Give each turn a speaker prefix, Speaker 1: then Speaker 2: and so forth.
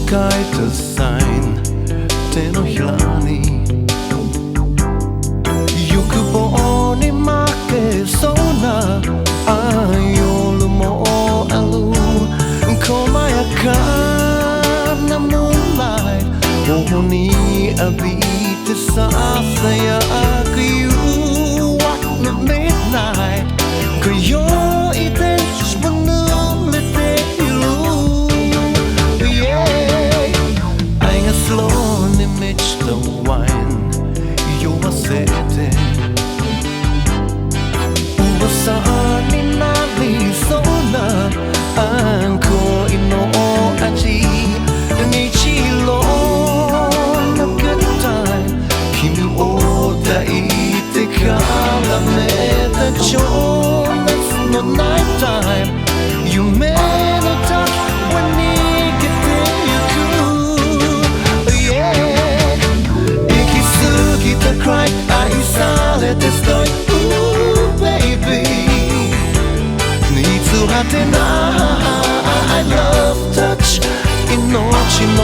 Speaker 1: 書いたサイン手のひらに欲望に負けそうな夜もある細やかなムーンライト頬に浴びてささやく You are the midnight 今宵天使も濡れている Yeah 愛がスローに満ちたワイン酔わせて噂になりそうな恋の味日色のグッタイム君を抱いて絡めた情熱のナイトタイム夢の時は逃げてゆく Yeah 行き過ぎたくらい愛されてストイック Baby 煮詰まってない I love touch 命の